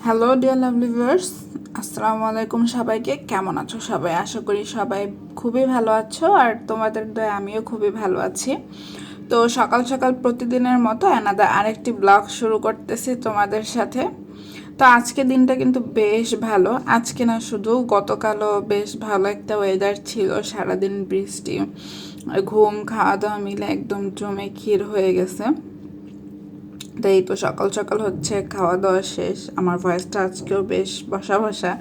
Hello dear lovely viewers, আসসালামু আলাইকুম। সবাইকে কেমন আছো সবাই? আশা করি সবাই খুবই ভালো আছো, আর তোমাদের দয়ে আমিও খুবই ভালো আছি। তো সকাল সকাল প্রতিদিনের মতো আরেকটি ব্লগ শুরু করতেছি তোমাদের সাথে। তো আজকে দিনটা কিন্তু বেশ ভালো, আজকে না শুধু গতকালও বেশ ভালো একটা ওয়েদার ছিল, সারাদিন বৃষ্টি, ঘুম খাওয়া দাওয়া মিলে একদম জমে ক্ষীর হয়ে গেছে। তো এই তো সকাল সকাল হচ্ছে খাওয়া দাওয়া শেষ। আমার ভয়েসটা আজকেও বেশ বসা বসা,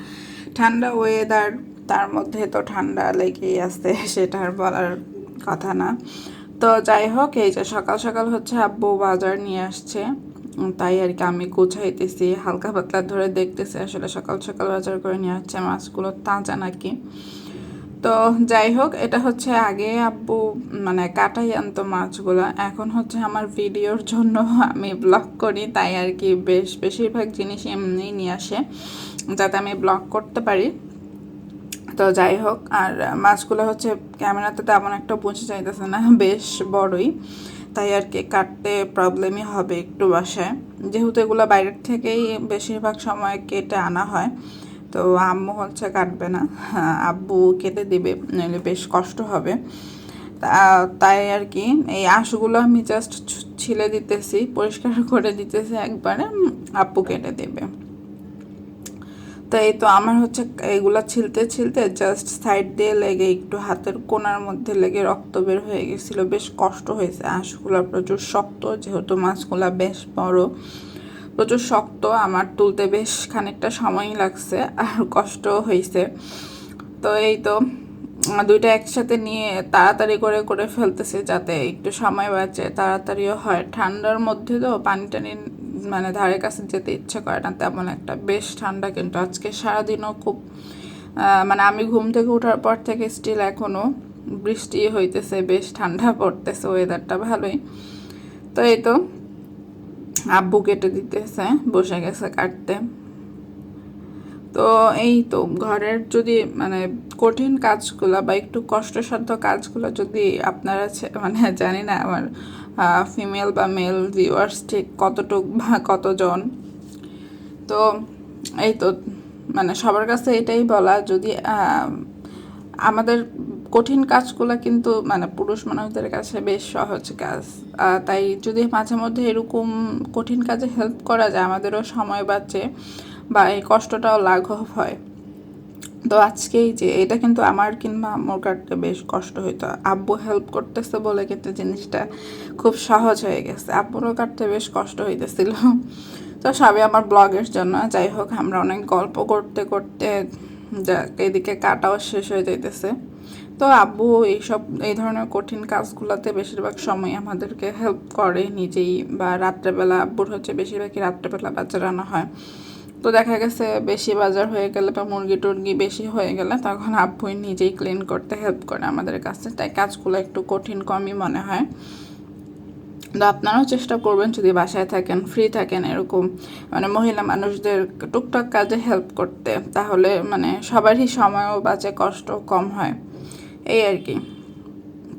ঠান্ডা ওয়েদার, তার মধ্যে তো ঠান্ডা লেগেই আসছে, সেটা আর বলার কথা না। তো যাই হোক, এই যে সকাল সকাল হচ্ছে আব্বু বাজার নিয়ে আসছে, তাই আর কি আমি গুছাইতেছি, হালকা পাতলা ধরে দেখতেছি আসলে সকাল সকাল বাজার করে নিয়ে আসছে, মাছগুলো তাজা নাকি। তো যাই হোক, এটা হচ্ছে আগে আব্বু মানে কাটাই আনতো মাছগুলো, এখন হচ্ছে আমার ভিডিওর জন্য আমি ব্লগ করি, তাই আর কি বেশিরভাগ জিনিস এমনিই নিয়ে আসে যাতে আমি ব্লগ করতে পারি। তো যাই হোক, আর মাছগুলো হচ্ছে ক্যামেরাতে তেমন একটা বোঝা যাইতেছে না, বেশ বড়ই, তাই আর কি কাটতে প্রবলেমই হবে একটু বাসায়, যেহেতু এগুলো বাইরের থেকেই বেশিরভাগ সময় কেটে আনা হয়। তো আম্মু হচ্ছে কাটবে না, আব্বু কেটে দিবে, নইলে বেশ কষ্ট হবে। তাই আর কি এই আঁশগুলো আমি জাস্ট ছিলে দিতেছি, পরিষ্কার করে দিতেছি একবারে, আব্বু কেটে দেবে। তো এই তো আমার হচ্ছে এগুলা ছিলতে ছিলতে জাস্ট সাইড দিয়ে লেগে একটু হাতের কোণার মধ্যে লেগে রক্ত বের হয়ে গেছিলো, বেশ কষ্ট হয়েছে। আঁশগুলো প্রচুর শক্ত, যেহেতু মাছগুলা বেশ বড়, প্রচুর শক্ত, আমার তুলতে বেশ খানিকটা সময়ই লাগছে আর কষ্টও হয়েছে। তো এই তো দুইটা একসাথে নিয়ে তাড়াতাড়ি করে করে ফেলতেছে যাতে একটু সময় বাঁচে, তাড়াতাড়িও হয়। ঠান্ডার মধ্যে তো পানি টানি মানে ধারে কাছে যেতে ইচ্ছে করে না তেমন একটা, বেশ ঠান্ডা। কিন্তু আজকে সারাদিনও খুব মানে আমি ঘুম থেকে ওঠার পর থেকে স্টিল এখনও বৃষ্টি হইতেছে, বেশ ঠান্ডা পড়তেছে, ওয়েদারটা ভালোই। তো এই তো আব্বু কেটে দিতেছে, বসে গেছে কাটতে। তো এই তো ঘরের যদি মানে কঠিন কাজগুলো বা একটু কষ্টসাধ্য কাজগুলো যদি আপনারা মানে জানি না আমার ফিমেল বা মেল ভিউয়ার্স ঠিক কতটুক বা কতজন, তো এই তো মানে সবার কাছে এটাই বলা, যদি আমাদের কঠিন কাজগুলো কিন্তু মানে পুরুষ মানুষদের কাছে বেশ সহজ কাজ, তাই যদি মাঝে মধ্যে এরকম কঠিন কাজে হেল্প করা যায়, আমাদেরও সময় বাঁচে বা এই কষ্টটাও লাঘব হয়। তো আজকেই যে এটা কিন্তু আমার কিংবা আম্মুর কাটতে বেশ কষ্ট হইতো, আব্বু হেল্প করতেছে বলে কিন্তু জিনিসটা খুব সহজ হয়ে গেছে, আব্বুরও কাটতে বেশ কষ্ট হইতেছিল। তো সবই আমার ব্লগের জন্য। যাই হোক, আমরা অনেক গল্প করতে করতে এদিকে কাটাও শেষ হয়ে যাইতেছে। তো আব্বু এই ধরনের কঠিন কাজগুলোতে বেশিরভাগ সময় আমাদেরকে হেল্প করে নিজেই, বা রাত্রেবেলা আব্বুর হচ্ছে বেশিরভাগই রাত্রেবেলা বাজার আনা হয়। তো দেখা গেছে বেশি বাজার হয়ে গেলে বা মুরগি টুরগি বেশি হয়ে গেলে তখন আব্বুই নিজেই ক্লিন করতে হেল্প করে আমাদের কাছে, তাই কাজগুলো একটু কঠিন কমই মনে হয়। তো আপনারাও চেষ্টা করবেন যদি বাসায় থাকেন, ফ্রি থাকেন, এরকম মানে মহিলা মানুষদের টুকটাক কাজে হেল্প করতে, তাহলে মানে সবারই সময়ও বাঁচে, কষ্ট কম হয়, এই আর কি।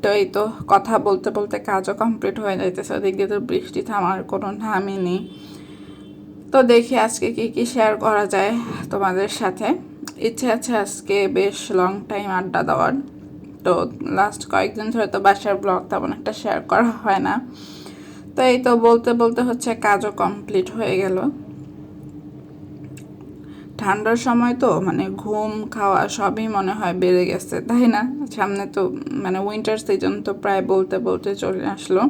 তো এই তো কথা বলতে বলতে কাজও কমপ্লিট হয়ে যাইতেছে, ওদিক দিয়ে তো বৃষ্টি থামার কোনো নামই নেই। তো দেখি আজকে কি কি শেয়ার করা যায় তোমাদের সাথে। ইচ্ছে আছে আজকে বেশ লং টাইম আড্ডা দেওয়ার। তো লাস্ট কয়েকদিন ধরে তো বাসার ব্লগ তেমন একটা শেয়ার করা হয় না। তো এই তো বলতে বলতে হচ্ছে কাজও কমপ্লিট হয়ে গেল। ঠান্ডার সময় তো মানে ঘুম খাওয়া সবই মনে হয় বেড়ে গেছে, তাই না? সামনে তো মানে উইন্টার সিজন তো প্রায় বলতে বলতে চলে আসলো।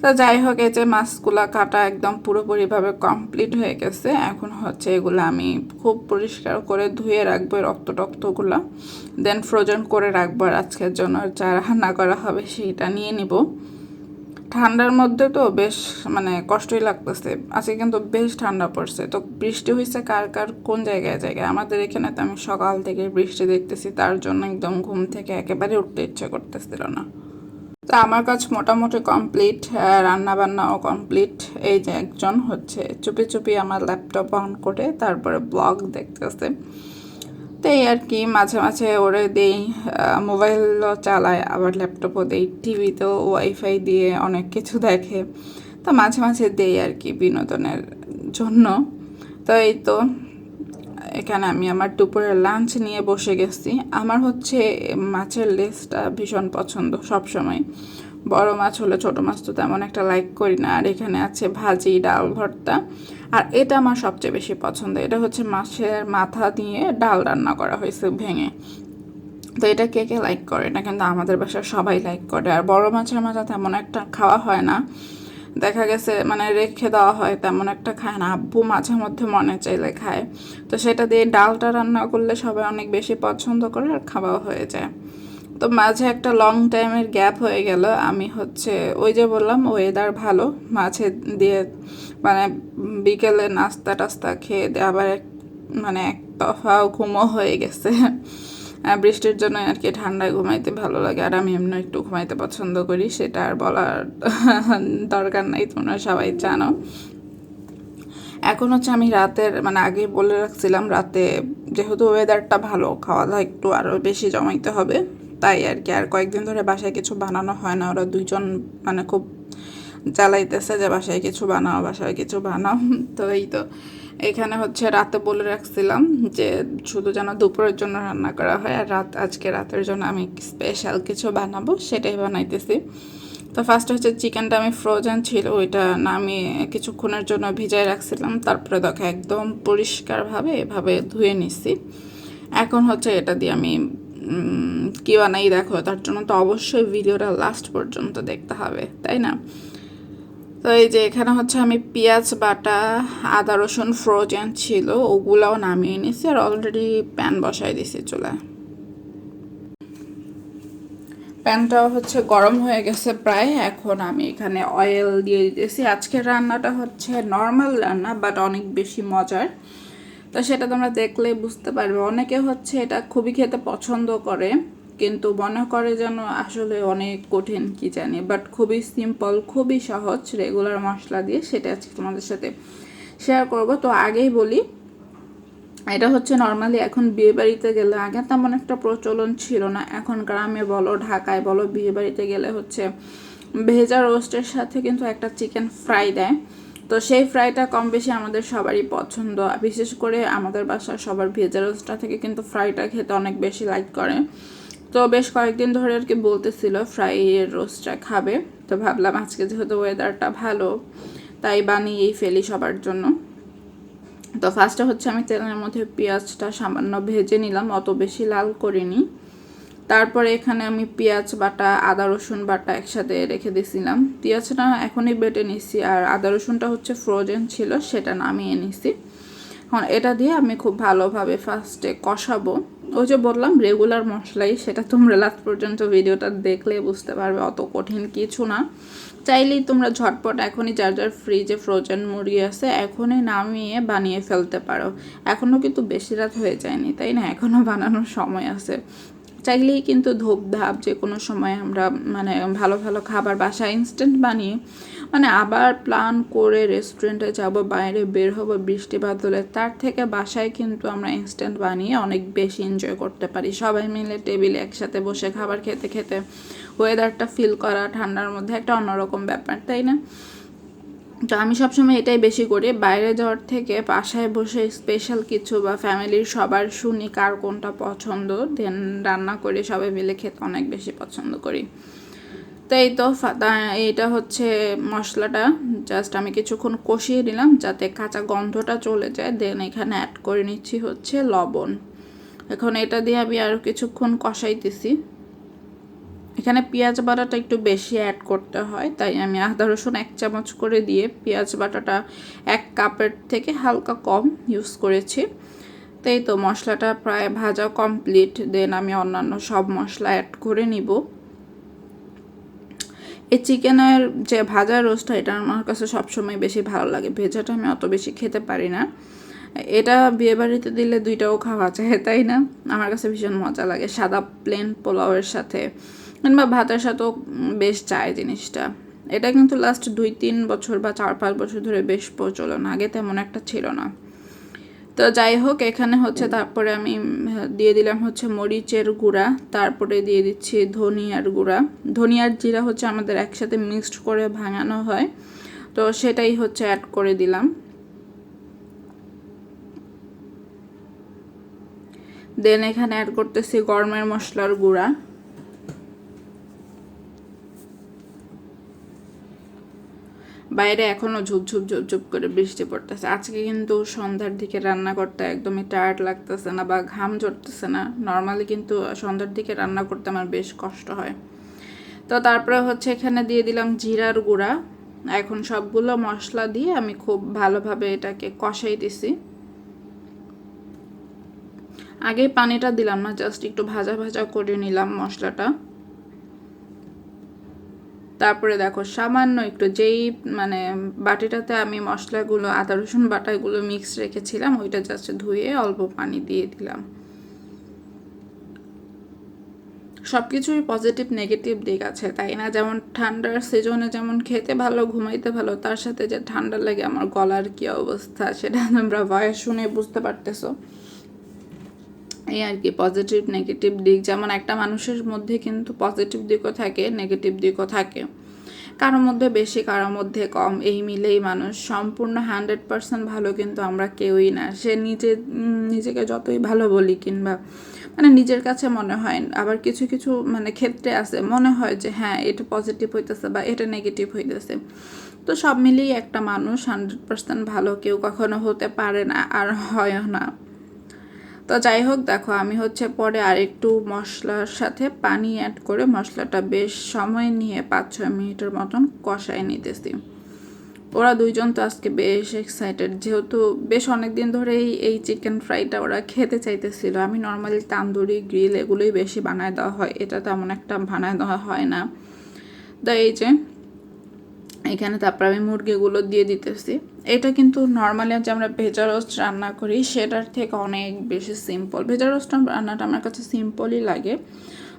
তো যাই হোক, এই যে মাছগুলা কাটা একদম পুরোপুরিভাবে কমপ্লিট হয়ে গেছে, এখন হচ্ছে এগুলো আমি খুব পরিষ্কার করে ধুয়ে রাখবো, রক্ত টক্তগুলো দেন ফ্রোজেন করে রাখবো, আর আজকের জন্য যা রান্না করা হবে সেইটা নিয়ে নিব। ঠান্ডার মধ্যে তো বেশ মানে কষ্টই লাগতেছে, আজকে কিন্তু বেশ ঠান্ডা পড়ছে। তো বৃষ্টি হয়েছে কার কার কোন জায়গায় জায়গায়, আমাদের এখানে তো আমি সকাল থেকে বৃষ্টি দেখতেছি, তার জন্য একদম ঘুম থেকে একেবারে উঠতে ইচ্ছে করতেছিল না। তো আমার কাজ মোটামুটি কমপ্লিট, রান্না বান্নাও কমপ্লিট। এই যে একজন হচ্ছে চুপি চুপি আমার ল্যাপটপ অন করে তারপরে ব্লগ দেখতেছে। তো এই আর কি, মাঝে মাঝে ওরে দেই, মোবাইলও চালায়, আবার ল্যাপটপও দেই, টিভিতেও ওয়াইফাই দিয়ে অনেক কিছু দেখে। তো মাঝে মাঝে দেই আর কি বিনোদনের জন্য। তো এই তো এখানে আমি আমার দুপুরের লাঞ্চ নিয়ে বসে গেছি। আমার হচ্ছে মাছের লেজটা ভীষণ পছন্দ সবসময়। বড় মাছ হলে ছোট মাছ তো তেমন একটা লাইক করি না। আর এখানে আছে ভাজি, ডাল, ভর্তা। আর এটা আমার সবচেয়ে বেশি পছন্দ। এটা হচ্ছে মাছের মাথা দিয়ে ডাল রান্না করা হয়েছে ভেঙে। তো এটা কে কে লাইক করে না, কিন্তু আমাদের বাসায় সবাই লাইক করে। আর বড় মাছের মাথা তেমন একটা খাওয়া হয় না, দেখা গেছে মানে রেখে দেওয়া হয়, তেমন একটা খায় না। আব্বু মাঝে মধ্যে মনে চাইলে খায়। তো সেটা দিয়ে ডালটা রান্না করলে সবাই অনেক বেশি পছন্দ করে আর খাওয়াও হয়ে যায়। তো মাঝে একটা লং টাইমের গ্যাপ হয়ে গেল। আমি হচ্ছে ওই যে বললাম ওয়েদার ভালো, মাছে দিয়ে মানে বিকেলে নাস্তা টাস্তা খেয়ে দিয়ে আবার মানে এক দফা ঘুমো হয়ে গেছে। বৃষ্টির জন্য আর কি ঠান্ডায় ঘুমাইতে ভালো লাগে। আর আমি এমনি একটু ঘুমাইতে পছন্দ করি, সেটা আর বলার দরকার নাই, তোমরা সবাই জানো। এখন হচ্ছে আমি রাতের মানে আগে বলে রাখছিলাম, রাতে যেহেতু ওয়েদারটা ভালো, খাওয়া দাওয়া একটু আরও বেশি জমাইতে হবে, তাই আর কি। আর কয়েকদিন ধরে বাসায় কিছু বানানো হয় না, ওরা দুইজন মানে খুব জ্বালাইতেছে যে বাসায় কিছু বানাও, বাসায় কিছু বানাও। তো এই তো এখানে হচ্ছে রাতে বলে রাখছিলাম যে শুধু যেন দুপুরের জন্য রান্না করা হয়, আর আজকে রাতের জন্য আমি স্পেশাল কিছু বানাবো, সেটাই বানাইতেছি। তো ফার্স্ট হচ্ছে চিকেনটা আমি ফ্রোজেন ছিল, ওইটা নামিয়ে কিছুক্ষণের জন্য ভিজাই রাখছিলাম। তারপরে দেখো একদম পরিষ্কারভাবে এভাবে ধুয়ে নিছি। এখন হচ্ছে এটা দিয়ে আমি কী বানাই দেখো, তার জন্য তো অবশ্যই ভিডিওটা লাস্ট পর্যন্ত দেখতে হবে, তাই না? তো এই যে এখানে হচ্ছে আমি পেঁয়াজ বাটা, আদা রসুন ফ্রোজেন ছিল ওগুলাও নামিয়ে নিছি, আর অলরেডি প্যান বসাই দিছি চুলায়। প্যানটাও হচ্ছে গরম হয়ে গেছে প্রায়। এখন আমি এখানে অয়েল দিয়ে দিতেছি। আজকের রান্নাটা হচ্ছে নর্মাল রান্না, বাট অনেক বেশি মজার। তো সেটা তোমরা দেখলে বুঝতে পারবে। অনেকে হচ্ছে এটা খুবই খেতে পছন্দ করে, কিন্তু মনে করে যেন আসলে অনেক কঠিন কি জানি, বাট খুবই সিম্পল, খুবই সহজ রেগুলার মশলা দিয়ে, সেটা আজকে তোমাদের সাথে শেয়ার করব। তো আগেই বলি, এটা হচ্ছে নর্মালি এখন বিয়েবাড়িতে গেলে, আগে তেমন একটা প্রচলন ছিল না, এখন গ্রামে বলো ঢাকায় বলো বিয়েবাড়িতে গেলে হচ্ছে ভেজা রোস্টের সাথে কিন্তু একটা চিকেন ফ্রাই দেয়। তো সেই ফ্রাইটা কম বেশি আমাদের সবারই পছন্দ, বিশেষ করে আমাদের বাসার সবার ভেজা রোস্টটা থেকে কিন্তু ফ্রাইটা খেতে অনেক বেশি লাইক করে। তো বেশ কয়েকদিন ধরে আর কি বলতেছিল ফ্রাইয়ের রোস্টটা খাবে। তো ভাবলাম আজকে যেহেতু ওয়েদারটা ভালো, তাই বানিয়েই ফেলি সবার জন্য। তো ফার্স্টে হচ্ছে আমি তেলের মধ্যে পেঁয়াজটা সামান্য ভেজে নিলাম, অত বেশি লাল করিনি। তারপরে এখানে আমি পেঁয়াজ বাটা, আদা রসুন বাটা একসাথে রেখে দিয়েছিলাম। পেঁয়াজটা এখনই বেটে নিছি, আর আদা রসুনটা হচ্ছে ফ্রোজেন ছিল, সেটা নামিয়ে নিছি। এখন এটা দিয়ে আমি খুব ভালোভাবে ফার্স্টে কষাবো। ওই যে বললাম রেগুলার মশলাই, সেটা তোমরা লাস্ট পর্যন্ত ভিডিওটা দেখলে বুঝতে পারবে, অত কঠিন কিছু না। চাইলেই তোমরা ঝটপট এখনই যার যার ফ্রিজে ফ্রোজেন মুরগি আছে এখনই নামিয়ে বানিয়ে ফেলতে পারো। এখনও কিন্তু বেশি রাত হয়ে যায়নি, তাই না? এখনও বানানোর সময় আছে। চাইলেই কিন্তু ধূপ ধাপ যে কোনো সময় আমরা মানে ভালো ভালো খাবার বাসায় ইনস্ট্যান্ট বানিয়ে মানে আবার প্ল্যান করে রেস্টুরেন্টে যাব, বাইরে বের হবো বৃষ্টি বাদলে, তার থেকে বাসায় কিন্তু আমরা ইনস্ট্যান্ট বানিয়ে অনেক বেশি এনজয় করতে পারি। সবাই মিলে টেবিলে একসাথে বসে খাবার খেতে খেতে ওয়েদারটা ফিল করা, ঠান্ডার মধ্যে একটা অন্যরকম ব্যাপার, তাই না? তো আমি সবসময় এটাই বেশি করি, বাইরে যাওয়ার থেকে বাসায় বসে স্পেশাল কিছু বা ফ্যামিলির সবার শুনি কার কোনটা পছন্দ, দেন রান্না করে সবাই মিলে খেতে অনেক বেশি পছন্দ করি। তো এই তো এইটা হচ্ছে মশলাটা জাস্ট আমি কিছুক্ষণ কষিয়ে নিলাম যাতে কাঁচা গন্ধটা চলে যায়। দেন এখানে অ্যাড করে নিচ্ছি হচ্ছে লবণ। এখন এটা দিয়ে আমি আরও কিছুক্ষণ কষাইতেছি। এখানে পেঁয়াজ বাটাটা একটু বেশি অ্যাড করতে হয়, তাই আমি আদা রসুন 1 চামচ করে দিয়ে পেঁয়াজ বাটাটা 1 কাপের থেকে হালকা কম ইউজ করেছি। তো এই তো মশলাটা প্রায় ভাজা কমপ্লিট। দেন আমি অন্যান্য সব মশলা অ্যাড করে নিব। এই চিকেনের যে ভাজা রোস্টটা, এটা আমার কাছে সবসময় বেশি ভালো লাগে, ভেজাটা আমি অত বেশি খেতে পারি না। এটা বিয়েবাড়িতে দিলে দুইটাও খাওয়া যায়, তাই না? আমার কাছে ভীষণ মজা লাগে, সাদা প্লেন পোলাওয়ের সাথে কিংবা ভাতের সাথেও বেশ যায় জিনিসটা। এটা কিন্তু লাস্ট 2-3 বছর বা 4-5 বছর ধরে বেশ প্রচলন, আগে তেমন একটা ছিল না। তো যাই হোক, এখানে হচ্ছে তারপরে আমি দিয়ে দিলাম হচ্ছে মরিচের গুঁড়া, তারপরে দিয়ে দিচ্ছি ধনিয়ার গুঁড়া। ধনিয়ার জিরা হচ্ছে আমাদের একসাথে মিক্সড করে ভাঙানো হয়, তো সেটাই হচ্ছে অ্যাড করে দিলাম। দেন এখানে অ্যাড করতেছি গরমের মশলার গুঁড়া, বাইরে এখনও ঝুপঝুপ ঝুপঝুপ করে বৃষ্টি পড়তেছে। আজকে কিন্তু সন্ধ্যার দিকে রান্না করতে একদমই টায়ার্ড লাগতেছে না বা ঘাম ঝরতেছে না। নর্মালি কিন্তু সন্ধ্যার দিকে রান্না করতে আমার বেশ কষ্ট হয়। তো তারপরে হচ্ছে এখানে দিয়ে দিলাম জিরার গুঁড়া। এখন সবগুলো মশলা দিয়ে আমি খুব ভালোভাবে এটাকে কষাই দিছি। আগে পানিটা দিলাম না, জাস্ট একটু ভাজা ভাজা করে নিলাম মশলাটা। তারপরে দেখো সামান্য একটু যেই মানে বাটিটাতে আমি মশলাগুলো আদা রসুন বাটাগুলো মিক্স রেখেছিলাম ওইটা জাস্ট ধুয়ে অল্প পানি দিয়ে দিলাম। সব কিছুরই পজিটিভ নেগেটিভ দিক আছে, তাই না? যেমন ঠান্ডার সিজনে যেমন খেতে ভালো, ঘুমাইতে ভালো, তার সাথে যে ঠান্ডা লাগে আমার গলার কী অবস্থা সেটা তোমরা ভয়েস শুনে বুঝতে পারতেছো। এই আর কি পজিটিভ নেগেটিভ দিক। যেমন একটা মানুষের মধ্যে কিন্তু পজিটিভ দিকও থাকে, নেগেটিভ দিকও থাকে, কারোর মধ্যে বেশি কারোর মধ্যে কম, এই মিলেই মানুষ। সম্পূর্ণ 100% ভালো কিন্তু আমরা কেউই না। সে নিজেকে যতই ভালো বলি কিংবা মানে নিজের কাছে মনে হয়, আবার কিছু কিছু মানে ক্ষেত্রে আছে মনে হয় যে হ্যাঁ এটা পজিটিভ হইতেছে বা এটা নেগেটিভ হইতেছে। তো সব মিলিয়ে একটা মানুষ 100% ভালো কেউ কখনো হতে পারে না, আর হয়ও না। তো যাই হোক, দেখো আমি হচ্ছে পরে আরেকটু মশলার সাথে পানি অ্যাড করে মশলাটা বেশ সময় নিয়ে 5-6 মিনিটের মতন কষায় নিতেছি। ওরা দুইজন তো আজকে বেশ এক্সাইটেড, যেহেতু বেশ অনেক দিন ধরেই এই চিকেন ফ্রাইটা ওরা খেতে চাইতেছিল। আমি নর্মালি তান্দুরি গ্রিল এগুলোই বেশি বানায় দেওয়া হয়, এটা তেমন একটা বানায় দেওয়া হয় না। তো এই যে এখানে তারপর আমি মুরগিগুলো দিয়ে দিতেছি। এটা কিন্তু নর্মালি যে আমরা ভেজা রোস্ট রান্না করি সেটার থেকে অনেক বেশি সিম্পল। ভেজা রোস্ট রান্নাটা আমার কাছে সিম্পলই লাগে,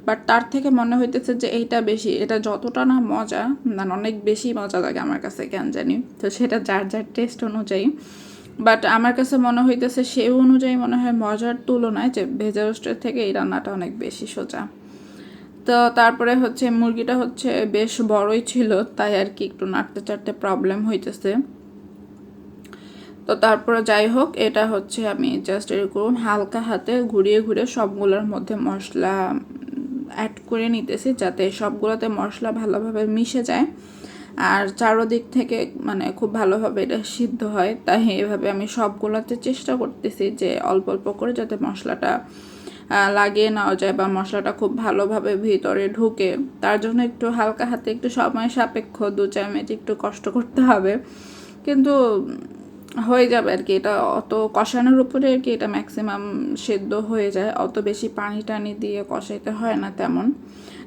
বাট তার থেকে মনে হইতেছে যে এইটা বেশি, এটা যতটা না মজা মানে অনেক বেশি মজা লাগে আমার কাছে, কেন জানি। তো সেটা যার যার টেস্ট অনুযায়ী, বাট আমার কাছে মনে হইতেছে সেই অনুযায়ী মনে হয় মজার তুলনায় যে ভেজা রোস্টের থেকে এই রান্নাটা অনেক বেশি সোজা। তো তারপরে হচ্ছে মুরগিটা হচ্ছে বেশ বড়ই ছিল, তাই আর কি একটু নাড়তে চাড়তে প্রবলেম হইতেছে। তো তারপরে যাই হোক, এটা হচ্ছে আমি জাস্ট এরকম হালকা হাতে ঘুরিয়ে ঘুরিয়ে সবগুলোর মধ্যে মশলা অ্যাড করে নিতেছি, যাতে সবগুলোতে মশলা ভালোভাবে মিশে যায় আর চারোদিক থেকে মানে খুব ভালোভাবে এটা সিদ্ধ হয়। তাই এভাবে আমি সবগুলোতে চেষ্টা করতেছি যে অল্প অল্প করে যাতে মশলাটা লাগিয়ে নেওয়া যায় বা মশলাটা খুব ভালোভাবে ভিতরে ঢুকে। তার জন্য একটু হালকা হাতে একটু সময় সাপেক্ষ 2-4 মিনিট একটু কষ্ট করতে হবে, কিন্তু হয়ে যাবে আর কি। এটা অত কষানোর উপরে আর কি এটা ম্যাক্সিমাম সেদ্ধ হয়ে যায়, অত বেশি পানি টানি দিয়ে কষাইতে হয় না তেমন।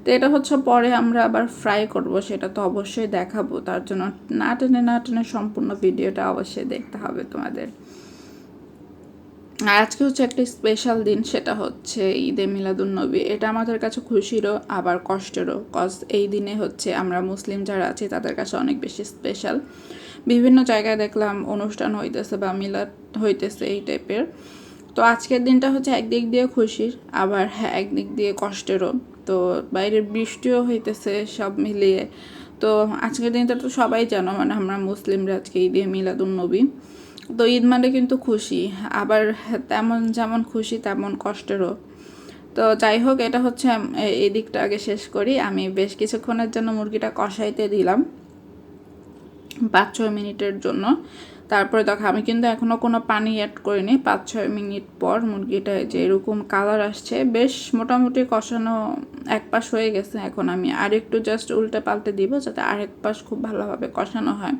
তো এটা হচ্ছে পরে আমরা আবার ফ্রাই করব, সেটা তো অবশ্যই দেখাবো। তার জন্য না টেনে সম্পূর্ণ ভিডিওটা অবশ্যই দেখতে হবে তোমাদের। আর আজকে হচ্ছে একটা স্পেশাল দিন, সেটা হচ্ছে ঈদে মিলাদুন্নবী। এটা আমাদের কাছে খুশিরও আবার কষ্টেরও, কজ এই দিনে হচ্ছে আমরা মুসলিম যারা আছি তাদের কাছে অনেক বেশি স্পেশাল। বিভিন্ন জায়গায় দেখলাম অনুষ্ঠান হইতেছে বা মিলাদ হইতেছে এই টাইপের। তো আজকের দিনটা হচ্ছে একদিক দিয়ে খুশির, আবার হ্যাঁ একদিক দিয়ে কষ্টেরও। তো বাইরের বৃষ্টিও হইতেছে, সব মিলিয়ে। তো আজকের দিনটা তো সবাই জানো, মানে আমরা মুসলিমরা আজকে ঈদে মিলাদুন্নবী। তো ঈদ মানে কিন্তু খুশি, আবার তেমন যেমন খুশি তেমন কষ্টেরও। তো যাই হোক, এটা হচ্ছে এই দিকটা আগে শেষ করি। আমি বেশ কিছুক্ষণের জন্য মুরগিটা কষাইতে দিলাম 5-6 মিনিটের জন্য। তারপরে দেখো আমি কিন্তু এখনও কোনো পানি অ্যাড করিনি। 5-6 মিনিট পর মুরগিটা যে এরকম কালার আসছে, বেশ মোটামুটি কষানো এক পাশ হয়ে গেছে। এখন আমি আরেকটু জাস্ট উল্টে পাল্টে দিব যাতে আরেক পাশ খুব ভালোভাবে কষানো হয়।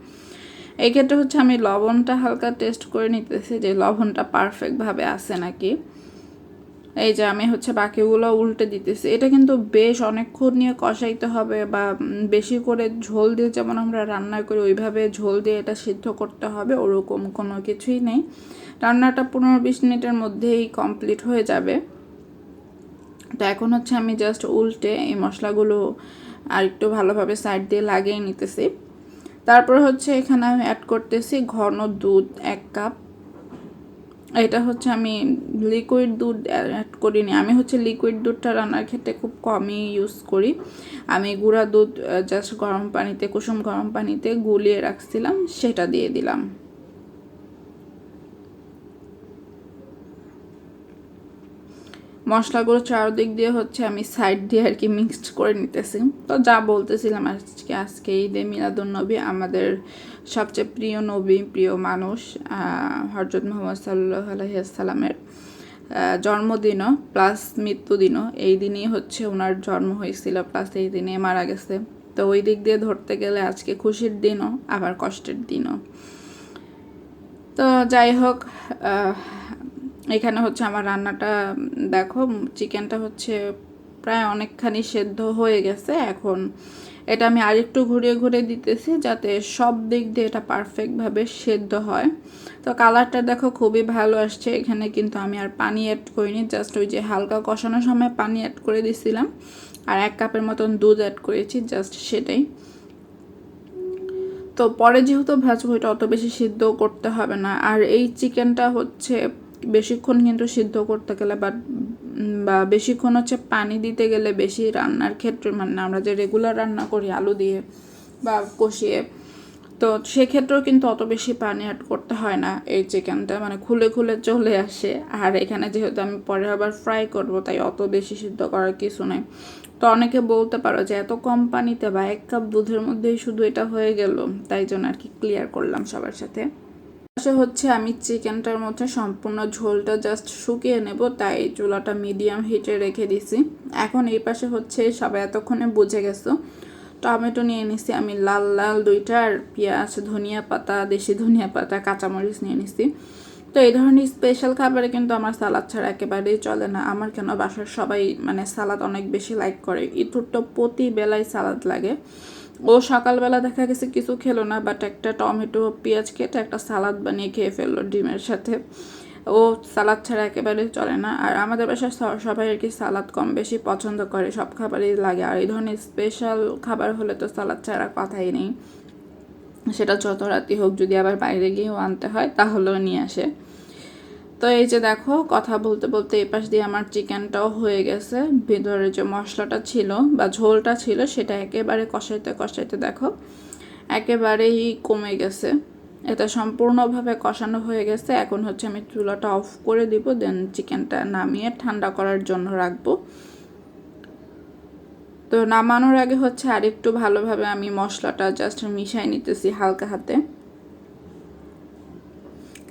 এই ক্ষেত্রে হচ্ছে আমি লবণটা হালকা টেস্ট করে নিতেছি যে লবণটা পারফেক্টভাবে আছে নাকি। এই যে আমি হচ্ছে বাকিগুলো উল্টে দিতেছি। এটা কিন্তু বেশ অনেকক্ষণ নিয়ে কষাইতে হবে, বা বেশি করে ঝোল দিয়ে যেমন আমরা রান্না করি ওইভাবে ঝোল দিয়ে এটা সিদ্ধ করতে হবে ওরকম কোনো কিছুই নেই। রান্নাটা 15-20 মিনিটের মধ্যেই কমপ্লিট হয়ে যাবে। তো এখন হচ্ছে আমি জাস্ট উল্টে এই মশলাগুলো আর একটু ভালোভাবে সাইড দিয়ে লাগিয়ে নিতেছি। তারপর হচ্ছে এখানে আমি অ্যাড করতেছি ঘন দুধ 1 কাপ। এটা হচ্ছে আমি লিকুইড দুধ অ্যাড করিনি, আমি হচ্ছে লিকুইড দুধটা রান্নার ক্ষেত্রে খুব কমই ইউজ করি। আমি গুঁড়া দুধ জাস্ট গরম পানিতে, কুসুম গরম পানিতে গুলিয়ে রাখছিলাম, সেটা দিয়ে দিলাম। মশলাগুলো চারদিক দিয়ে হচ্ছে আমি সাইড দিয়ে আর কি মিক্সড করে নিতেছি। তো যা বলতেছিলাম আজকে ঈদে মিলাদুন্নবী, আমাদের সবচেয়ে প্রিয় নবী, প্রিয় মানুষ হযরত মুহাম্মদ সাল্লাল্লাহু আলাইহি ওয়াসাল্লামের জন্মদিনও প্লাস মৃত্যুদিনও, এই দিনই হচ্ছে ওনার জন্ম হয়েছিল, প্লাস এই দিনে মারা গেছে। তো ওই দিক দিয়ে ধরতে গেলে আজকে খুশির দিনও আবার কষ্টের দিনও। তো যাই হোক, এখানে হচ্ছে আমার রান্নাটা দেখো, চিকেনটা হচ্ছে প্রায় অনেকখানি সেদ্ধ হয়ে গেছে। এখন এটা আমি আরেকটু ঘুরিয়ে ঘুরিয়ে দিতেছি যাতে সব দিক দিয়ে এটা পারফেক্টভাবে সেদ্ধ হয়। তো কালারটা দেখো খুবই ভালো আসছে। এখানে কিন্তু আমি আর পানি অ্যাড করিনি, জাস্ট ওই যে হালকা কষানোর সময় পানি অ্যাড করে দিছিলাম, আর 1 কাপের মতন দুধ অ্যাড করেছি, জাস্ট সেটাই। তো পরে যেহেতু ভাজবো, এটা অত বেশি সিদ্ধ করতে হবে না। আর এই চিকেনটা হচ্ছে বেশিক্ষণ কিন্তু সিদ্ধ করতে গেলে বা বেশিক্ষণ হচ্ছে পানি দিতে গেলে বেশি রান্নার ক্ষেত্রে, মানে আমরা যে রেগুলার রান্না করি আলু দিয়ে বা কষিয়ে, তো সেক্ষেত্রেও কিন্তু অত বেশি পানি অ্যাড করতে হয় না। এই চিকেনটা মানে খুলে খুলে চলে আসে। আর এখানে যেহেতু আমি পরে আবার ফ্রাই করব, তাই অত বেশি সিদ্ধ করার কিছু নেই। তো অনেকে বলতে পারো যে এত কম পানিতে বা 1 কাপ দুধের মধ্যেই শুধু এটা হয়ে গেল, তাই জন্য আর কি ক্লিয়ার করলাম সবার সাথে। পাশে হচ্ছে আমি চিকেনটার মধ্যে সম্পূর্ণ ঝোলটা জাস্ট শুকিয়ে নেব, তাই চুলাটা মিডিয়াম হিটে রেখে দিছি। এখন এই পাশে হচ্ছে সবাই এতক্ষণে বুঝে গেছো, টমেটো নিয়ে নিছি আমি লাল লাল 2টা, আর পেঁয়াজ, ধনিয়া পাতা, দেশি ধনিয়া পাতা, কাঁচামরিচ নিয়ে নিছি। তো এই ধরনের স্পেশাল খাবারে কিন্তু আমার সালাদ ছাড়া একেবারেই চলে না। আমার কেন বাসার সবাই মানে সালাদ অনেক বেশি লাইক করে। ইতুর তো প্রতি বেলায় সালাদ লাগে। ও সকালবেলা দেখা গেছে কিছু খেলো না, বাট একটা টমেটো পেঁয়াজ কেটে একটা সালাদ বানিয়ে খেয়ে ফেললো ডিমের সাথে। ও সালাদ ছাড়া একেবারেই চলে না। আর আমাদের বাসায় সবাই আর কি সালাদ কম বেশি পছন্দ করে, সব খাবারই লাগে। আর এই ধরনের স্পেশাল খাবার হলে তো সালাদ ছাড়া কথাই নেই, সেটা যত রাতি হোক, যদি আবার বাইরে গিয়েও আনতে হয় তাহলেও নিয়ে আসে। তো এই যে দেখো, কথা বলতে বলতে এই পাশ দিয়ে আমার চিকেনটাও হয়ে গেছে। ভিতরে যে মশলাটা ছিল বা ঝোলটা ছিল সেটা একেবারে কষাইতে কষাইতে দেখো একেবারেই কমে গেছে। এটা সম্পূর্ণভাবে কষানো হয়ে গেছে। এখন হচ্ছে আমি চুলাটা অফ করে দিব, দেন চিকেনটা নামিয়ে ঠান্ডা করার জন্য রাখবো। তো নামানোর আগে হচ্ছে আরেকটু ভালোভাবে আমি মশলাটা জাস্ট মিশাই নিতেছি হালকা হাতে।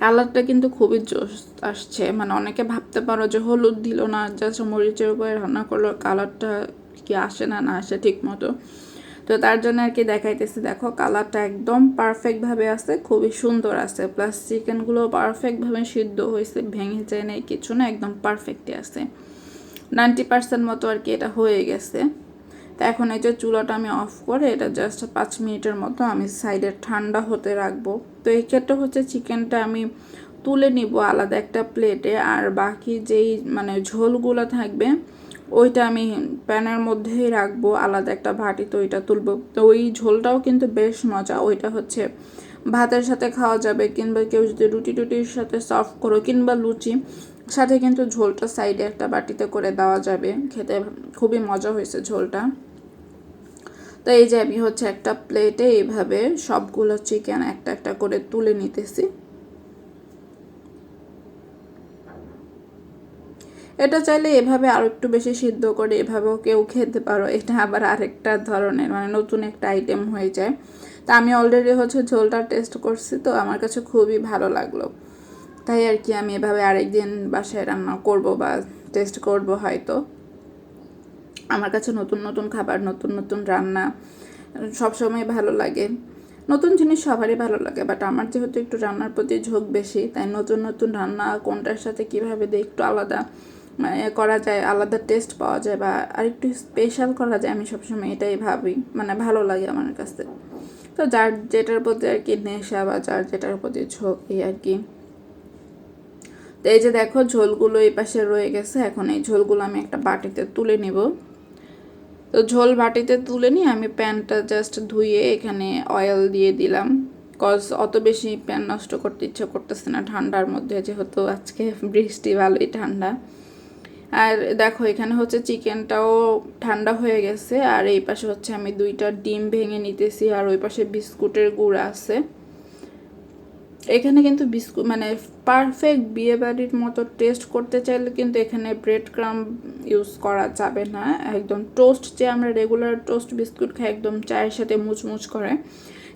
কালারটা কিন্তু খুবই জোস আসছে, মানে অনেকে ভাবতে পারো যে হলুদ দিল না, জাস্ট মরিচের উপরে রান্না করলো, কালারটা কি আসে না না আসে ঠিক মতো। তো তার জন্য আর কি দেখাইতেছি, দেখো কালারটা একদম পারফেক্টভাবে আছে, খুবই সুন্দর আছে, প্লাস চিকেনগুলো পারফেক্টভাবে সিদ্ধ হয়েছে, ভেঙে যায় নেই কিছু না, একদম পারফেক্টই আছে। 90% মতো আর কি এটা হয়ে গেছে। তো এখন এই যে চুলাটা আমি অফ করে এটা জাস্ট 5 মিনিটের মতো আমি সাইডে ঠান্ডা হতে রাখবো। তো এই ক্ষেত্রে হচ্ছে চিকেনটা আমি তুলে নিব আলাদা একটা প্লেটে, আর বাকি যেই মানে ঝোলগুলো থাকবে ওইটা আমি প্যানের মধ্যেই রাখবো আলাদা একটা বাটিতে, ওইটা তুলবো। তো ওই ঝোলটাও কিন্তু বেশ মজা, ওইটা হচ্ছে ভাতের সাথে খাওয়া যাবে, কিংবা কেউ যদি রুটি টুটির সাথে সার্ভ করো কিংবা লুচি সাথে কিন্তু ঝোলটা সাইডে একটা বাটিতে করে দেওয়া যাবে, খেতে খুবই মজা হয়েছে ঝোলটা। তো এই যে আমি হচ্ছে একটা প্লেটে এইভাবে সবগুলো চিকেন একটা একটা করে তুলে নিতেছি। এটা চাইলে এভাবে আরও একটু বেশি সিদ্ধ করে এভাবেও কেউ খেতে পারো, এটা আবার আরেকটা ধরনের মানে নতুন একটা আইটেম হয়ে যায়। তা আমি অলরেডি হচ্ছে ঝোলটা টেস্ট করছি, তো আমার কাছে খুবই ভালো লাগলো, তাই আর কি আমি এভাবে আরেকদিন বাসায় রান্না করব বা টেস্ট করব হয়তো। আমার কাছে নতুন নতুন খাবার, নতুন নতুন রান্না সবসময় ভালো লাগে। নতুন জিনিস সবারই ভালো লাগে, বাট আমার যেহেতু একটু রান্নার প্রতি ঝোঁক বেশি, তাই নতুন নতুন রান্না কোনটার সাথে কীভাবে দিয়ে একটু আলাদা করা যায়, আলাদা টেস্ট পাওয়া যায় বা আরেকটু স্পেশাল করা যায়, আমি সবসময় এটাই ভাবি, মানে ভালো লাগে আমার কাছে। তো যার যেটার প্রতি আর কি নেশা বা যার যেটার প্রতি ঝোঁক, এই আর কি। তো এই যে দেখো ঝোলগুলো এই পাশে রয়ে গেছে, এখন এই ঝোলগুলো আমি একটা বাটিতে তুলে নেব। তো ঝোল বাটিতে তুলে নিয়ে আমি প্যানটা জাস্ট ধুয়ে এখানে অয়েল দিয়ে দিলাম, কজ অত বেশি প্যান নষ্ট করতে ইচ্ছে করতেছে না ঠান্ডার মধ্যে, যেহেতু আজকে বৃষ্টি, ভালোই ঠান্ডা। আর দেখো এখানে হচ্ছে চিকেনটাও ঠান্ডা হয়ে গেছে, আর এই পাশে হচ্ছে আমি 2টা ডিম ভেঙে নিতেছি, আর ওই পাশে বিস্কুটের গুঁড়া আছে। এখানে কিন্তু বিস্কুট মানে পারফেক্ট বিয়ে বাড়ির মতো টেস্ট করতে চাইলে কিন্তু এখানে ব্রেড ক্রাম ইউজ করা যাবে না। একদম টোস্ট যে আমরা রেগুলার টোস্ট বিস্কুট খাই একদম চায়ের সাথে মুচমুচ করে,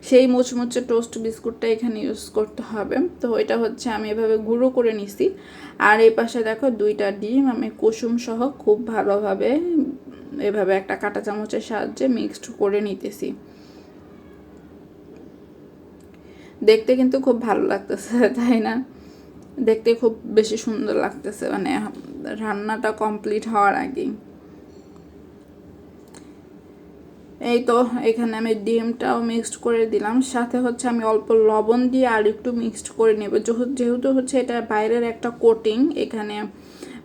সেই মুচমুচে টোস্ট বিস্কুটটা এখানে ইউজ করতে হবে। তো এটা হচ্ছে আমি এভাবে গুঁড়ো করে নিছি। আর এই পাশে দেখো 2টা ডিম আমি কুসুম সহ খুব ভালোভাবে এভাবে একটা কাঁটা চামচের সাহায্যে মিক্সড করে নিতেছি। দেখতে কিন্তু খুব ভালো লাগতেছে, তাই না? দেখতে খুব বেশি সুন্দর লাগতেছে, মানে রান্নাটা কমপ্লিট হওয়ার আগেই। এই তো এখানে আমি ডিমটাও মিক্সড করে দিলাম, সাথে হচ্ছে আমি অল্প লবণ দিয়ে আর একটু মিক্সড করে নেব, যেহেতু হচ্ছে এটা বাইরের একটা কোটিং, এখানে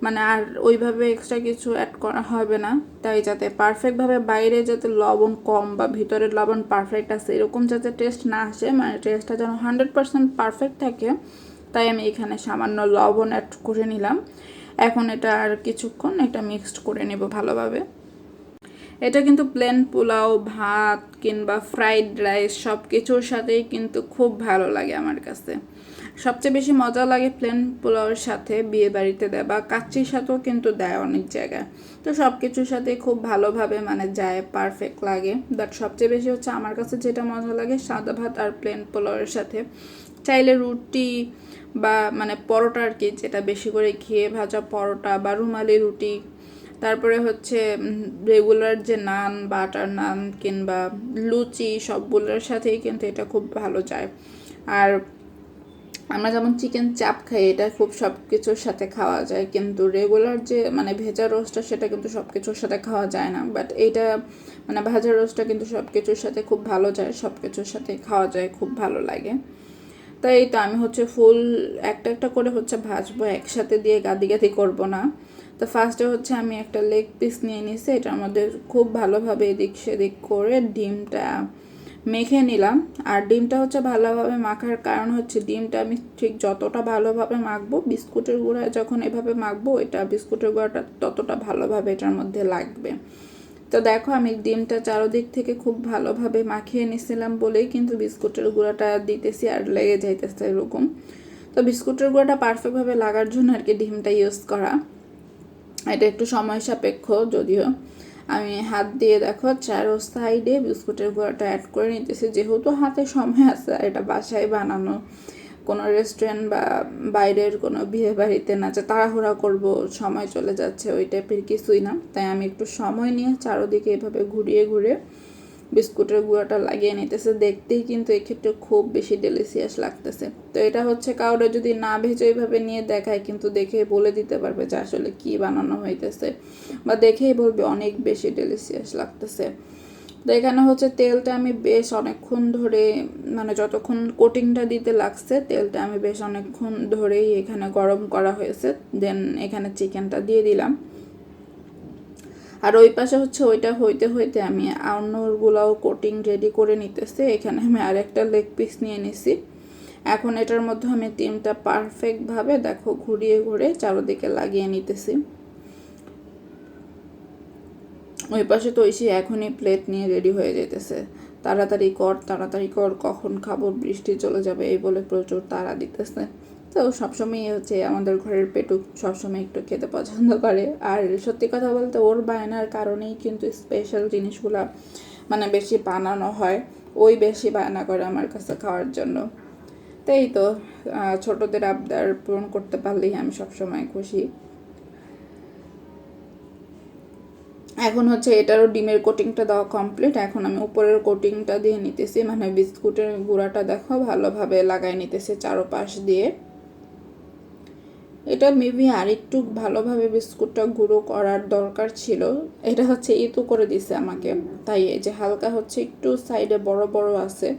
মানে আর ওইভাবে এক্সট্রা কিছু অ্যাড করা হবে না, তাই যাতে পারফেক্টভাবে বাইরে যাতে লবণ কম বা ভিতরের লবণ পারফেক্ট আছে এরকম যাতে টেস্ট না আসে, মানে টেস্টটা যেন 100% পারফেক্ট থাকে, তাই আমি এখানে সামান্য লবণ অ্যাড করে নিলাম। এখন এটা আর কিছুক্ষণ এটা মিক্সড করে নেব ভালোভাবে। এটা কিন্তু প্লেন পোলাও, ভাত কিংবা ফ্রাইড রাইস সব কিছুর সাথেই কিন্তু খুব ভালো লাগে আমার কাছে। সবচেয়ে বেশি মজা লাগে প্লেন পোলাওয়ের সাথে, বিয়ে বাড়িতে দেয় বা কাচ্চির সাথেও কিন্তু দেয় অনেক জায়গায়। তো সব কিছুর সাথে খুব ভালোভাবে মানে যায়, পারফেক্ট লাগে। বাট সবচেয়ে বেশি হচ্ছে আমার কাছে যেটা মজা লাগে সাদা ভাত আর প্লেন পোলাওয়ের সাথে। চাইলে রুটি বা মানে পরোটা আর কি, যেটা বেশি করে ঘিয়ে ভাজা পরোটা বা রুমালি রুটি, তারপরে হচ্ছে রেগুলার যে নান, বাটার নান কিংবা লুচি, সবগুলোর সাথেই কিন্তু এটা খুব ভালো যায়। আর আমরা যেমন চিকেন চাপ খাই, এটা খুব সব কিছুর সাথে খাওয়া যায়, কিন্তু রেগুলার যে মানে ভেজা রোস্টটা সেটা কিন্তু সব কিছুর সাথে খাওয়া যায় না। বাট এইটা মানে ভাজা রোস্টটা কিন্তু সব কিছুর সাথে খুব ভালো যায়, সব কিছুর সাথে খাওয়া যায়, খুব ভালো লাগে। তাই তো আমি হচ্ছে ফুল একটা একটা করে হচ্ছে ভাজবো, একসাথে দিয়ে গাদি গাদি করবো না। তো ফার্স্টে হচ্ছে আমি একটা লেগ পিস নিয়ে নিছি, এটার মধ্যে খুব ভালোভাবে এদিক সেদিক করে ডিমটা মেখে নিলাম। আর ডিমটা হচ্ছে ভালোভাবে মাখার কারণ হচ্ছে ডিমটা আমি ঠিক যতটা ভালোভাবে মাখবো, বিস্কুটের গুঁড়া যখন এভাবে মাখবো, এটা বিস্কুটের গুঁড়াটা ততটা ভালোভাবে এটার মধ্যে লাগবে। তো দেখো আমি ডিমটা চারোদিক থেকে খুব ভালোভাবে মাখিয়ে নিছিলাম বলেই কিন্তু বিস্কুটের গুঁড়াটা দিতেছি আর লেগে যাইতেছে এরকম। তো বিস্কুটের গুঁড়াটা পারফেক্টভাবে লাগার জন্য আর কি ডিমটা ইউজ করা। এটা একটু সময় সাপেক্ষ, যদিও আমি হাত দিয়ে দেখো চারো সাইডে বিস্কুটের গুঁড়াটা অ্যাড করে নিতেছি, যেহেতু হাতে সময় আছে আর এটা বাসায় বানানো, কোনো রেস্টুরেন্ট বা বাইরের কোনো বিয়ে বাড়িতে না যে তাড়াহুড়া করব সময় চলে যাচ্ছে ওই টাইপের কিছুই না। তাই আমি একটু সময় নিয়ে চারোদিকে এভাবে ঘুরিয়ে ঘুরে বিস্কুটের গুঁড়াটা লাগিয়ে নিতেছে, দেখতেই কিন্তু এক্ষেত্রে খুব বেশি ডেলিসিয়াস লাগতেছে। তো এটা হচ্ছে কাউরে যদি না ভেজে এইভাবে নিয়ে দেখায় কিন্তু দেখে বলে দিতে পারবে যে আসলে কি বানানো হইতেছে, বা দেখেই বলবে অনেক বেশি ডেলিসিয়াস লাগতেছে। তো এখানে হচ্ছে তেলটা আমি বেশ অনেকক্ষণ ধরে, মানে যতক্ষণ কোটিংটা দিতে লাগছে তেলটা আমি বেশ অনেকক্ষণ ধরেই এখানে গরম করা হয়েছে। দেন এখানে চিকেনটা দিয়ে দিলাম। আর ওই পাশে হচ্ছে ওইটা হইতে হইতে আমি অন্যগুলাও কোটিং রেডি করে নিতেছি। এখানে আমি আরেকটা লেগ পিস নিয়ে নিছি। এখন এটার মধ্যে আমি ডিমটা পারফেক্টভাবে দেখো ঘুরিয়ে ঘুরে চারোদিকে লাগিয়ে নিতেছি। ওই পাশে তো ঐশী এখনই প্লেট নিয়ে রেডি হয়ে যেতেছে, তাড়াতাড়ি কর, কখন খাবো, বৃষ্টি চলে যাবে এই বলে প্রচুর তাড়া দিতেছে। তো সবসময় হচ্ছে আমাদের ঘরের পেটু সবসময় একটু খেতে পছন্দ করে। আর সত্যি কথা বলতে ওর বায়নার কারণেই কিন্তু স্পেশাল জিনিসগুলা মানে বেশি বানানো হয়, ওই বেশি বায়না করে আমার কাছে খাওয়ার জন্য। তাই তো ছোটদের আবদার পূরণ করতে পারলেই আমি সবসময় খুশি। এখন হচ্ছে এটারও ডিমের কোটিংটা দেওয়া কমপ্লিট। এখন আমি উপরের কোটিংটা দিয়ে নিতেছি, মানে বিস্কুটের গুঁড়াটা দেখো ভালোভাবে লাগাই নিতেছি চারোপাশ দিয়ে। এটা মেবি আর একটু ভালোভাবে বিস্কুটটা গুঁড়ো করার দরকার ছিল, এটা হচ্ছে ইতু করে দিছে আমাকে, তাই এই যে হালকা হচ্ছে একটু সাইডে বড় বড় আছে।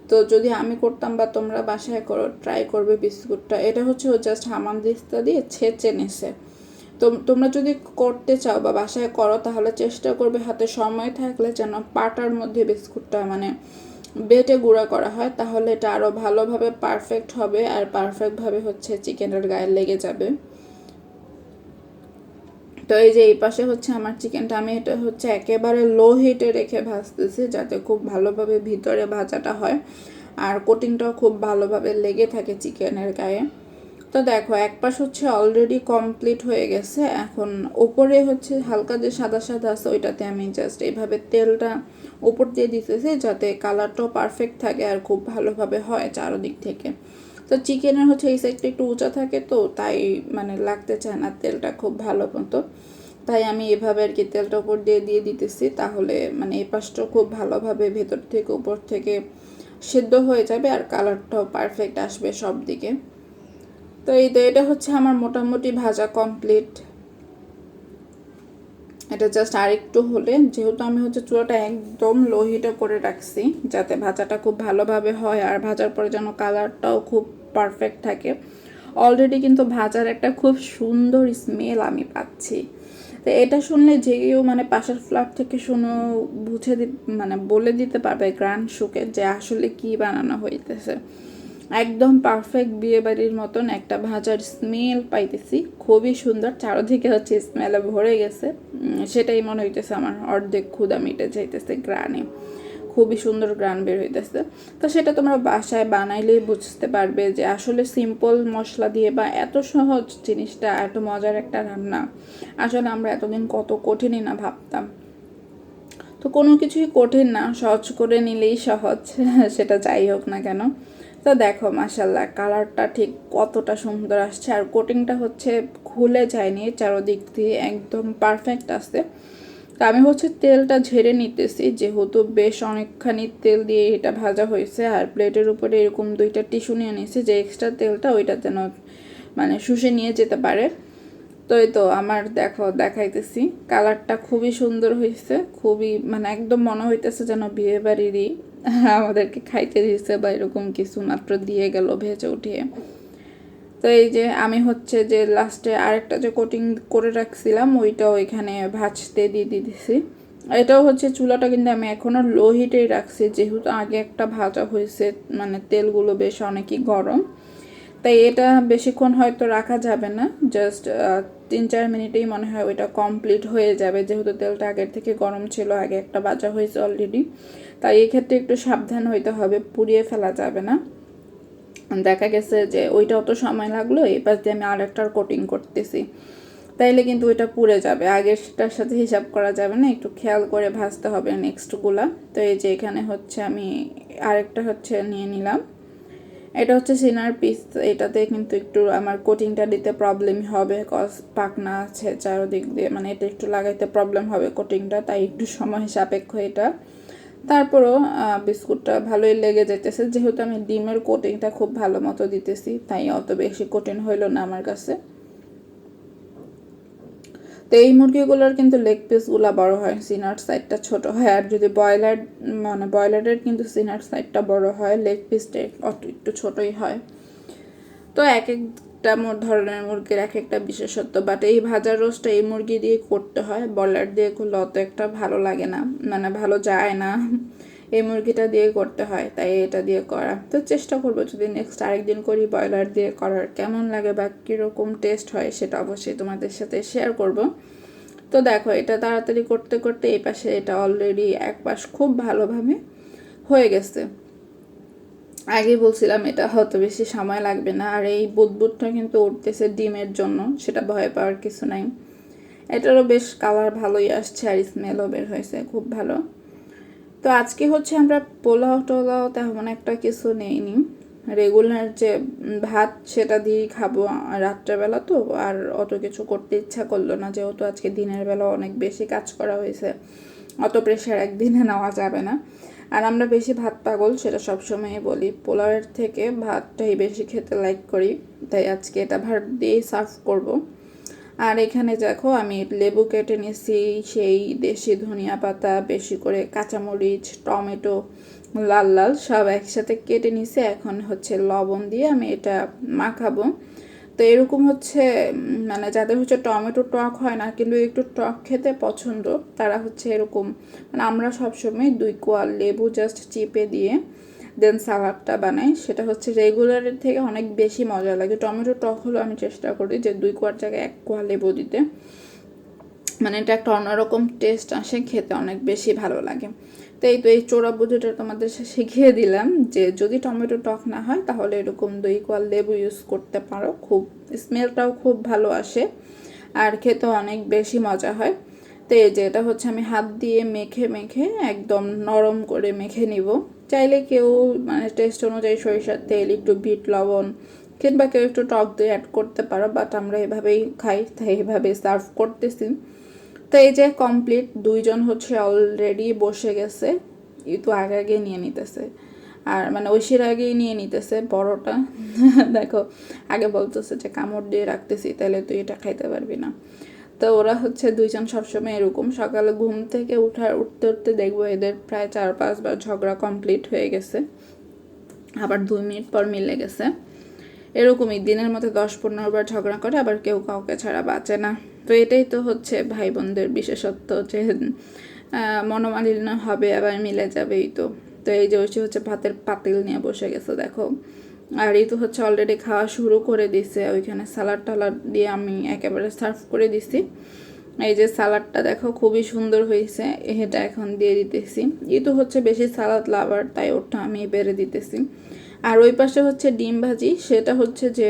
তো যদি আমি করতাম বা তোমরা বাসায় করো, ট্রাই করবে বিস্কুটটা, এটা হচ্ছে ও জাস্ট হামানদিস্তা দিয়ে ছেঁচে নিছে। তো তোমরা যদি করতে চাও বা বাসায় করো তাহলে চেষ্টা করবে হাতে সময় থাকলে যেন পাটার মধ্যে বিস্কুটটা মানে বেটে গুঁড়া করা হয়, তাহলে এটা আরও ভালোভাবে পারফেক্ট হবে আর পারফেক্টভাবে হচ্ছে চিকেনের গায়ে লেগে যাবে। তো এই যে এই পাশে হচ্ছে আমার চিকেনটা আমি এটা হচ্ছে একেবারে লো হিটে রেখে ভাজতেছি, যাতে খুব ভালোভাবে ভিতরে ভাজাটা হয়। আর কোটিংটাও খুব ভালোভাবে লেগে থাকে চিকেনের গায়ে। তো দেখো এক পাশ হচ্ছে অলরেডি কমপ্লিট হয়ে গেছে, এখন ওপরে হচ্ছে হালকা যে সাদা সাদা আছে ওইটাতে আমি জাস্ট এইভাবে তেলটা উপর দিয়ে দিতেছি যাতে কালারটাও পারফেক্ট থাকে আর খুব ভালোভাবে হয় চারোদিক থেকে। তো চিকেনের হচ্ছে এই সাইডটা একটু উঁচা থাকে, তো তাই মানে লাগতে চায় না তেলটা খুব ভালো মতো, তাই আমি এভাবে আর কি তেলটা উপর দিয়ে দিয়ে দিতেছি, তাহলে মানে এই পাশটা খুব ভালোভাবে ভেতর থেকে উপর থেকে সেদ্ধ হয়ে যাবে আর কালারটাও পারফেক্ট আসবে সব দিকে। তো এটা হচ্ছে আমার মোটামুটি ভাজা কমপ্লিট। এটা জাস্ট আরেকটু হলে, যেহেতু আমি হচ্ছে চুলাটা একদম লো হিটে করে রাখছি যাতে ভাজাটা খুব ভালোভাবে হয় আর ভাজার পরে যেন কালারটাও খুব পারফেক্ট থাকে। অলরেডি কিন্তু ভাজার একটা খুব সুন্দর স্মেল আমি পাচ্ছি। তো এটা শুনলে যে কেউ মানে পাশের ফ্ল্যাট থেকে শুনো বুঝে মানে বলে দিতে পারবে গ্রান শুকে যে আসলে কি বানানো হইতেছে। একদম পারফেক্ট বিয়েবাড়ির মতন একটা ভাজার স্মেল পাইতেছি, খুবই সুন্দর, চারদিকে হচ্ছে স্মেলে ভরে গেছে। সেটাই মনে হইতেছে আমার অর্ধেক ক্ষুধা মিটে যাইতেছে গ্রানে, খুবই সুন্দর গ্রান বের হইতেছে। তো সেটা তোমরা বাসায় বানাইলেই বুঝতে পারবে যে আসলে সিম্পল মশলা দিয়ে বা এত সহজ জিনিসটা এত মজার একটা রান্না আসলে আমরা এতদিন কত কঠিনই না ভাবতাম। তো কোনো কিছুই কঠিন না, সহজ করে নিলেই সহজ সেটা যাই হোক না কেন। তো দেখো মাশাল্লাহ কালারটা ঠিক কতটা সুন্দর আসছে আর কোটিংটা হচ্ছে খুলে যায়নি, চারোদিক দিয়ে একদম পারফেক্ট আসছে। তো আমি হচ্ছে তেলটা ঝেড়ে নিতেছি, যেহেতু বেশ অনেকখানি তেল দিয়ে এটা ভাজা হয়েছে, আর প্লেটের উপরে এরকম দুইটা টিস্যু নিয়ে নিয়েছি যে এক্সট্রা তেলটা ওইটা যেন মানে শুষে নিয়ে যেতে পারে। তো এই তো আমার দেখো দেখাইতেছি কালারটা খুবই সুন্দর হয়েছে, খুবই মানে একদম মনে হইতেছে যেন বিয়ে বাড়িরই আমাদেরকে খাইতে দিয়েছে বা এরকম কিছু মাত্র দিয়ে গেল ভেজে উঠিয়ে। তো এই যে আমি হচ্ছে যে লাস্টে আরেকটা যে কোটিং করে রাখছিলাম ওইটাও এখানে ভাজতে দিয়ে দিয়েছি। এটাও হচ্ছে চুলাটা কিন্তু আমি এখনও লো হিটেই রাখছি, যেহেতু আগে একটা ভাজা হয়েছে, মানে তেলগুলো বেশ অনেকই গরম, তাই এটা বেশিক্ষণ হয়তো রাখা যাবে না, জাস্ট 3-4 মিনিটেই মনে হয় ওইটা কমপ্লিট হয়ে যাবে, যেহেতু তেলটা আগের থেকে গরম ছিল, আগে একটা ভাজা হয়েছে অলরেডি। তাই এক্ষেত্রে একটু সাবধান হইতে হবে, পুড়িয়ে ফেলা যাবে না। দেখা গেছে যে ওইটাও তো সময় লাগলো, এই পাশ দিয়ে আমি আরেকটার কোটিং করতেছি, তাইলে কিন্তু ওইটা পুড়ে যাবে, আগেরটার সাথে হিসাব করা যাবে না, একটু খেয়াল করে ভাজতে হবে নেক্সটগুলা। তো এই যে এখানে হচ্ছে আমি আরেকটা হচ্ছে নিয়ে নিলাম, এটা হচ্ছে সিনার পিস, এটাতে কিন্তু একটু আমার কোটিংটা দিতে প্রবলেম হবে, কজ পাকনা আছে চারদিক দিয়ে, মানে এটা একটু লাগাইতে প্রবলেম হবে কোটিংটা, তাই একটু সময় সাপেক্ষ এটা। তারপরও বিস্কুটটা ভালোই লেগে যেতেছে, যেহেতু আমি ডিমের কোটিংটা খুব ভালো মতো দিতেছি, তাই অত বেশি কঠিন হইলো না আমার কাছে। তো এই মুরগিগুলোর কিন্তু লেগ পিসগুলো বড় হয়, সিনার সাইডটা ছোট হয়, আর যদি ব্রয়লার মানে ব্রয়লারের কিন্তু সিনার সাইডটা বড় হয়, লেগ পিসটা একটু ছোটই হয়। তো এক একটা ধরনের মুরগির এক একটা বিশেষত্ব, বাট এই ভাজার রোস্টটা এই মুরগি দিয়ে করতে হয়, ব্রয়লার দিয়ে করলে অত একটা ভালো লাগে না, মানে ভালো যায় না, এই মুরগিটা দিয়ে করতে হয়, তাই এটা দিয়ে করা। তো চেষ্টা করবো যদি নেক্সট আরেকদিন করি ব্রয়লার দিয়ে করার, কেমন লাগে বা কীরকম টেস্ট হয় সেটা অবশ্যই তোমাদের সাথে শেয়ার করব। তো দেখো এটা তাড়াতাড়ি করতে করতে এই পাশে এটা অলরেডি এক পাশ খুব ভালোভাবে হয়ে গেছে। আগে বলছিলাম এটা হয়তো বেশি সময় লাগবে না, আর এই বুদবুদটা কিন্তু উঠতেছে ডিমের জন্য, সেটা ভয় পাওয়ার কিছু নাই। এটারও বেশ কালার ভালোই আসছে আর স্মেলও বের হয়েছে খুব ভালো। তো আজকে হচ্ছে আমরা পোলাও টোলাও তেমন একটা কিছু নেইনি, রেগুলার যে ভাত সেটা দিয়েই খাবো রাত্রেবেলা, তো আর অত কিছু করতে ইচ্ছা করলো না, যেহেতু আজকে দিনের বেলা অনেক বেশি কাজ করা হয়েছে, অত প্রেশার একদিনে নেওয়া যাবে না। আর আমরা বেশি ভাত পাগল, সেটা সবসময়ই বলি, পোলাওয়ের থেকে ভাতটাই বেশি খেতে লাইক করি, তাই আজকে এটা ভাত দিয়েই সার্ভ করব। আর এখানে দেখো আমি লেবু কেটে নিয়েছি, সেই দেশি ধনিয়া পাতা, বেশি করে কাঁচামরিচ, টমেটো লাল লাল সব একসাথে কেটে নিয়েছি, এখন হচ্ছে লবণ দিয়ে আমি এটা মাখাবো। তো এরকম হচ্ছে মানে যাদের হচ্ছে টমেটো টক হয় না কিন্তু একটু টক খেতে পছন্দ, তারা হচ্ছে এরকম, মানে আমরা সবসময় 2 কোয়া লেবু জাস্ট চিপে দিয়ে দেন সালাডটা বানাই, সেটা হচ্ছে রেগুলারের থেকে অনেক বেশি মজা লাগে। টমেটো টক হলেও আমি চেষ্টা করি যে 2 কোয়ার জায়গায় 1 কোয়া লেবু দিতে, মানে এটা একটা অন্যরকম টেস্ট আসে, খেতে অনেক বেশি ভালো লাগে। তো এই তো এই চোরা বুদ্ধিটা তোমাদের শিখিয়ে দিলাম যে যদি টমেটো টক না হয় তাহলে এরকম দই কোয়া লেবু ইউজ করতে পারো, খুব স্মেলটাও খুব ভালো আসে আর খেতে অনেক বেশি মজা হয়। তো এই যে এটা হচ্ছে আমি হাত দিয়ে মেখে মেখে একদম নরম করে মেখে নিব। চাইলে কেউ মানে টেস্ট অনুযায়ী সরিষার তেল, একটু বিট লবণ কিংবা কেউ একটু টক দই অ্যাড করতে পারো, বাট আমরা এভাবেই খাই, তাই এভাবেই সার্ভ করতেছি। তো এই যে কমপ্লিট, দুইজন হচ্ছে অলরেডি বসে গেছে, এই তো আগে আগে নিয়ে নিতেছে আর মানে ঐশীর আগেই নিয়ে নিতেছে বড়টা। দেখো আগে বলতেছে যে কামড় দিয়ে রাখতেছি, তাহলে তুই এটা খাইতে পারবি না। তো ওরা হচ্ছে দুইজন সবসময় এরকম, সকালে ঘুম থেকে উঠতে উঠতে দেখবো এদের প্রায় 4-5 বার ঝগড়া কমপ্লিট হয়ে গেছে, আবার 2 মিনিট পর মিলে গেছে। এরকমই দিনের মধ্যে 10-15 বার ঝগড়া করে, আবার কেউ কাউকে ছাড়া বাঁচে না। তো এটাই তো হচ্ছে ভাই বোনদের বিশেষত্ব, যে মনোমালিন্য হবে আবার মিলে যাবেই। তো তো এই যে ঐশী হচ্ছে ভাতের পাতিল নিয়ে বসে গেছে দেখো, আর এই তো হচ্ছে অলরেডি খাওয়া শুরু করে দিছে। ওইখানে সালাড টালাড দিয়ে আমি একেবারে সার্ভ করে দিছি। এই যে সালাডটা দেখো খুবই সুন্দর হয়েছে, এটা এখন দিয়ে দিতেছি। এই তো হচ্ছে বেশি সালাদ লাভার, তাই ওটা আমি বেড়ে দিতেছি। আর ওই পাশে হচ্ছে ডিম ভাজি, সেটা হচ্ছে যে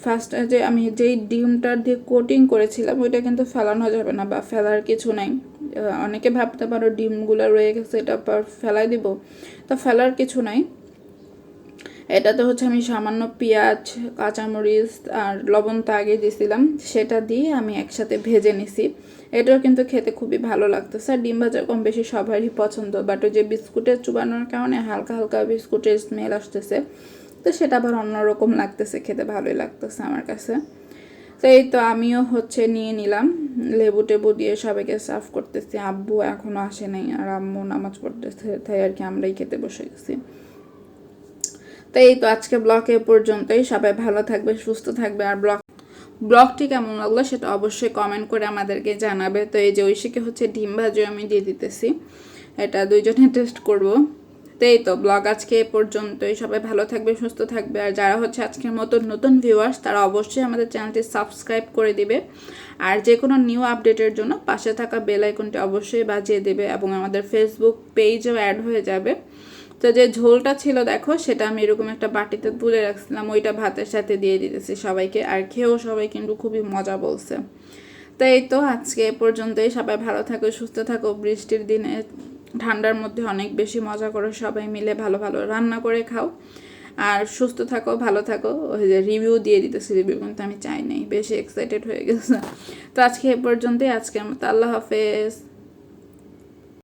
ফার্স্ট যে আমি যেই ডিমটা দিয়ে কোটিং করেছিলাম ওইটা কিন্তু ফেলানো যাবে না বা ফেলার কিছু নাই। অনেকে ভাবতে পারো ডিমগুলো রয়ে গেছে এটা ফেলাই দিব, তো ফেলার কিছু নাই। এটাতে হচ্ছে আমি সামান্য পেঁয়াজ, কাঁচামরিচ আর লবণ তো আগে দিয়েছিলাম, সেটা দিয়ে আমি একসাথে ভেজে নিছি। এটাও কিন্তু খেতে খুবই ভালো লাগতেছে। আর ডিম ভাজা কম বেশি সবারই পছন্দ, বাট ওই যে বিস্কুটের চুবানোর কারণে হালকা হালকা বিস্কুটের স্মেল আসতেছে, তো সেটা আবার অন্যরকম লাগতেছে, খেতে ভালোই লাগতেছে আমার কাছে। তো এই তো আমিও হচ্ছে নিয়ে নিলাম, লেবু টেবু দিয়ে সবাইকে সার্ভ করতেছি। আব্বু এখনও আসে নাই আর আম্মু নামাজ পড়তেছে, তাই আর কি আমরাই খেতে বসে গেছি। তো এই তো আজকে ব্লগ এ পর্যন্তই। সবাই ভালো থাকবে, সুস্থ থাকবে। আর ব্লগটি কেমন লাগলো সেটা অবশ্যই কমেন্ট করে আমাদেরকে জানাবে। তো এই যে ঐশীকে হচ্ছে ডিম ভাজি আমি দিয়ে দিতেছি, এটা দুইজনে টেস্ট করব। তো এই তো ব্লগ আজকে এ পর্যন্তই। সবাই ভালো থাকবে, সুস্থ থাকবে। আর যারা হচ্ছে আজকের মতো নতুন ভিউয়ার্স, তারা অবশ্যই আমাদের চ্যানেলটি সাবস্ক্রাইব করে দিবে। আর যে কোনো নিউ আপডেটের জন্য পাশে থাকা বেল আইকনটি অবশ্যই বাজিয়ে দেবে, এবং আমাদের ফেসবুক পেজও অ্যাড হয়ে যাবে। তো যে ঝোলটা ছিল দেখো, সেটা আমি এরকম একটা বাটিতে তুলে রাখছিলাম, ওইটা ভাতের সাথে দিয়ে দিতেছি সবাইকে, আর খেয়েও সবাই কিন্তু খুবই মজা বলছে। তো এই তো আজকে এ পর্যন্তই। সবাই ভালো থাকো, সুস্থ থাকো। বৃষ্টির দিনে ঠান্ডার মধ্যে অনেক বেশি মজা করো, সবাই মিলে ভালো ভালো রান্না করে খাও। আর সুস্থ থাকো, ভালো থাকো। ওই যে রিভিউ দিয়ে দিতেছি, রিভিউ কিন্তু আমি চাই নাই, বেশি এক্সাইটেড হয়ে গেছে। তো আজকে এ পর্যন্তই, আজকের মতো আল্লাহ হাফেজ।